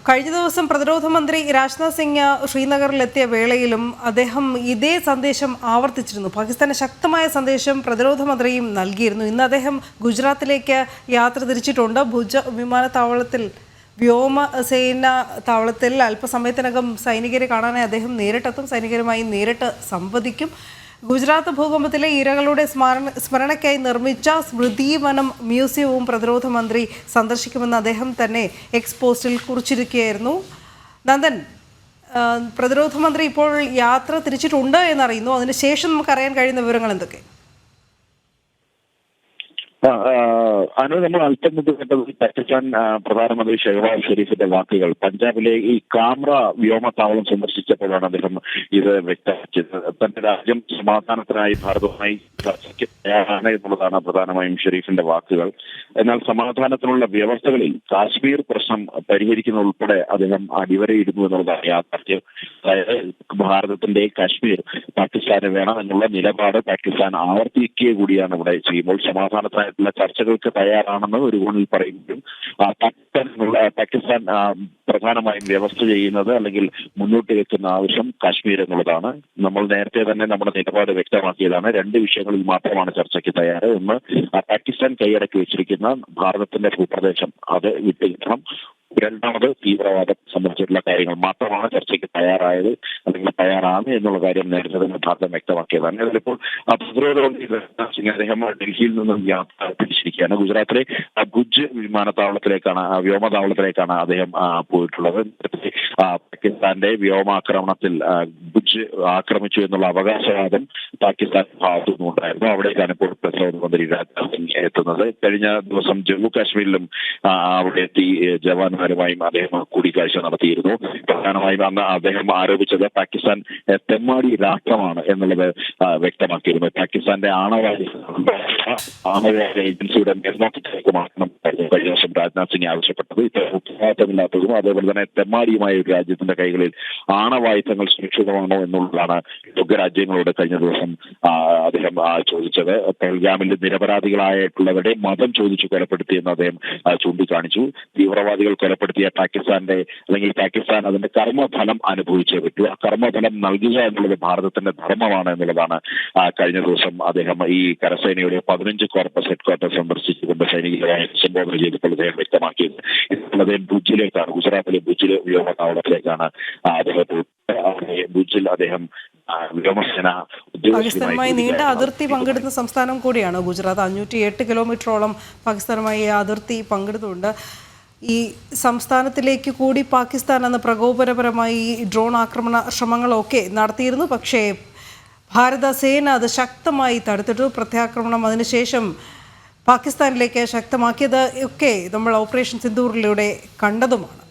കഴിഞ്ഞ ദിവസം പ്രതിരോധ മന്ത്രി രാജ്നാഥ് സിംഗ് ശ്രീനഗറിലെത്തിയ വേളയിലും അദ്ദേഹം ഇതേ സന്ദേശം ആവർത്തിച്ചിരുന്നു. പാകിസ്ഥാന് ശക്തമായ സന്ദേശം പ്രതിരോധ മന്ത്രിയും നൽകിയിരുന്നു. ഇന്ന് അദ്ദേഹം ഗുജറാത്തിലേക്ക് യാത്ര തിരിച്ചിട്ടുണ്ട്. ഭുജ് വിമാനത്താവളത്തിൽ വ്യോമസേന താവളത്തിൽ അല്പസമയത്തിനകം സൈനികരെ കാണാനായി അദ്ദേഹം നേരിട്ടെത്തും. സൈനികരുമായി നേരിട്ട് സംവദിക്കും. ഗുജറാത്ത് ഭൂകമ്പത്തിലെ ഇരകളുടെ സ്മരണയ്ക്കായി നിർമ്മിച്ച സ്മൃതി വനം മ്യൂസിയവും പ്രതിരോധ മന്ത്രി സന്ദർശിക്കുമെന്ന് അദ്ദേഹം തന്നെ എക്സ് പോസ്റ്റിൽ കുറിച്ചിരിക്കുകയായിരുന്നു. നന്ദൻ, പ്രതിരോധ മന്ത്രി ഇപ്പോൾ യാത്ര തിരിച്ചിട്ടുണ്ട് എന്നറിയുന്നു. അതിനുശേഷം നമുക്കറിയാൻ കഴിയുന്ന വിവരങ്ങൾ എന്തൊക്കെ? നമ്മൾ അല്പം മുമ്പ് കേട്ടത് പാകിസ്ഥാൻ പ്രധാനമന്ത്രി ഷെഹ്ബാസ് ഷെരീഫിന്റെ വാക്കുകൾ. പഞ്ചാബിലെ ഈ കാമ്ര വ്യോമത്താവളം സന്ദർശിച്ചപ്പോഴാണ് അദ്ദേഹം ഇത് വ്യക്തമാക്കിയത്. തന്റെ രാജ്യം സമാധാനത്തിനായി ഭാരതവുമായി ചർച്ചയ്ക്ക് തയ്യാറാണ് എന്നുള്ളതാണ് പ്രധാനമായും ഷെരീഫിന്റെ വാക്കുകൾ. എന്നാൽ സമാധാനത്തിനുള്ള വ്യവസ്ഥകളിൽ കാശ്മീർ പ്രശ്നം പരിഹരിക്കുന്ന ഉൾപ്പെടെ അദ്ദേഹം അടിവരയിടുന്നു എന്നുള്ളതാണ് യാഥാർത്ഥ്യം. അതായത് ഭാരതത്തിന്റെ കാശ്മീർ പാകിസ്ഥാന് വേണം എന്നുള്ള നിലപാട് പാകിസ്ഥാൻ ആവർത്തിക്കുക കൂടിയാണ് ഇവിടെ ചെയ്യുമ്പോൾ സമാധാനത്തിനായി ചർച്ചകൾക്ക് തയ്യാറാണെന്ന് ഒരു കോണിൽ പറയുമ്പോഴും പാകിസ്ഥാൻ പ്രധാനമായും വ്യവസ്ഥ ചെയ്യുന്നത് അല്ലെങ്കിൽ മുന്നോട്ട് വെക്കുന്ന ആവശ്യം കാശ്മീർ എന്നുള്ളതാണ്. നമ്മൾ നേരത്തെ തന്നെ നമ്മുടെ നിലപാട് വ്യക്തമാക്കിയതാണ്. രണ്ട് വിഷയങ്ങളിൽ മാത്രമാണ് ചർച്ചയ്ക്ക് തയ്യാറ്. ഒന്ന്, പാകിസ്ഥാൻ കൈയടക്കി വെച്ചിരിക്കുന്ന ഭാരതത്തിന്റെ ഭൂപ്രദേശം അത് വിട്ടുകിട്ടണം. രണ്ടാമത്, തീവ്രവാദം സംബന്ധിച്ചിട്ടുള്ള കാര്യങ്ങൾ മാത്രമാണ് ചർച്ചയ്ക്ക് തയ്യാറായത് അല്ലെങ്കിൽ തയ്യാറാണ് എന്നുള്ള കാര്യം നേരത്തെ തന്നെ ഭാരതം വ്യക്തമാക്കിയതാണ്. അതിലിപ്പോൾ പ്രതിരോധ മന്ത്രി രാജ്നാഥ് സിംഗ് അദ്ദേഹം ഡൽഹിയിൽ നിന്നും യാത്ര തിരിച്ചിരിക്കുകയാണ്. ഗുജറാത്തിലെ ഭുജ് വിമാനത്താവളത്തിലേക്കാണ്, വ്യോമതാവളത്തിലേക്കാണ് അദ്ദേഹം പോയിട്ടുള്ളത്. പാകിസ്ഥാന്റെ വ്യോമാക്രമണത്തിൽ ഭുജ് ആക്രമിച്ചു എന്നുള്ള അവകാശവാദം പാകിസ്ഥാൻ ഭാഗത്തു നിന്നുണ്ടായിരുന്നു. അവിടേക്കാണ് ഇപ്പോൾ പ്രതിരോധ മന്ത്രി രാജ്നാഥ് സിംഗ് എത്തുന്നത്. കഴിഞ്ഞ ദിവസം ജമ്മു കാശ്മീരിലും അവിടെ എത്തി ജവാന്മാരുമായും അദ്ദേഹം കൂടിക്കാഴ്ച നടത്തിയിരുന്നു. പ്രധാനമായും അന്ന് അദ്ദേഹം ആരോപിച്ചത് പാകിസ്ഥാൻ തെമ്മാടി രാഷ്ട്രമാണ് എന്നുള്ളത് വ്യക്തമാക്കിയിരുന്നു. പാകിസ്ഥാന്റെ ആണവ ഏജൻസിയുടെ മേൽനോട്ടത്തിലേക്ക് മാറ്റണം കഴിഞ്ഞ ദിവസം രാജ്നാഥ് സിംഗ് ആവശ്യപ്പെട്ടത്. ഇത്തരം ഉത്തരവാദിത്തമില്ലാത്തതും അതേപോലെ തന്നെ തെമ്മാടിയുമായ ഒരു രാജ്യത്തിന്റെ കൈകളിൽ ആണവായുധങ്ങൾ സുരക്ഷിതമാണോ എന്നുള്ളതാണ് ലോകരാജ്യങ്ങളോട് കഴിഞ്ഞ ദിവസം അദ്ദേഹം ചോദിച്ചത്. പെഹൽഗാമിൽ നിരപരാധികളായിട്ടുള്ളവരുടെ മതം ചോദിച്ചു കൊലപ്പെടുത്തിയെന്ന് അദ്ദേഹം ചൂണ്ടിക്കാണിച്ചു. തീവ്രവാദികൾ കൊലപ്പെടുത്തിയ പാകിസ്ഥാന്റെ അല്ലെങ്കിൽ പാകിസ്ഥാൻ അതിന്റെ കർമ്മഫലം അനുഭവിച്ചേ പറ്റൂ. ആ കർമ്മഫലം നൽകുക എന്നുള്ളത് ഭാരതത്തിന്റെ ധർമ്മമാണ് എന്നുള്ളതാണ് കഴിഞ്ഞ ദിവസം അദ്ദേഹം ഈ കരസേനയുടെ 15 കോർപ്പസ് ഹെഡ്ക്വാർട്ടർ സന്ദർശിച്ചുകൊണ്ട് സൈനികരെ സംബോധന ചെയ്തപ്പോൾ അദ്ദേഹം വ്യക്തമാക്കിയത്. അദ്ദേഹം ഭുജിലേക്കാണ്, ഗുജറാത്തിലെ ഭുജിലെ വ്യോമതാവളത്തിലേക്കാണ് അദ്ദേഹം. ഭുജിൽ അദ്ദേഹം വ്യോമസേന പാകിസ്ഥാനുമായി നീണ്ട അതിർത്തി പങ്കിടുന്ന സംസ്ഥാനം കൂടിയാണ് ഗുജറാത്ത്. 508 കിലോമീറ്ററോളം പാകിസ്ഥാനുമായി അതിർത്തി പങ്കിടുന്നുണ്ട്. ഈ സംസ്ഥാനത്തിലേക്ക് കൂടി പാകിസ്ഥാൻ അന്ന് പ്രകോപനപരമായി ഡ്രോൺ ആക്രമണ ശ്രമങ്ങളൊക്കെ നടത്തിയിരുന്നു. പക്ഷേ ഭാരത സേന അത് ശക്തമായി തടുത്തിട്ടു. പ്രത്യാക്രമണം അതിനുശേഷം പാകിസ്ഥാനിലേക്ക് ശക്തമാക്കിയത് ഒക്കെ നമ്മൾ ഓപ്പറേഷൻ സിന്ദൂറിലൂടെ കണ്ടതുമാണ്.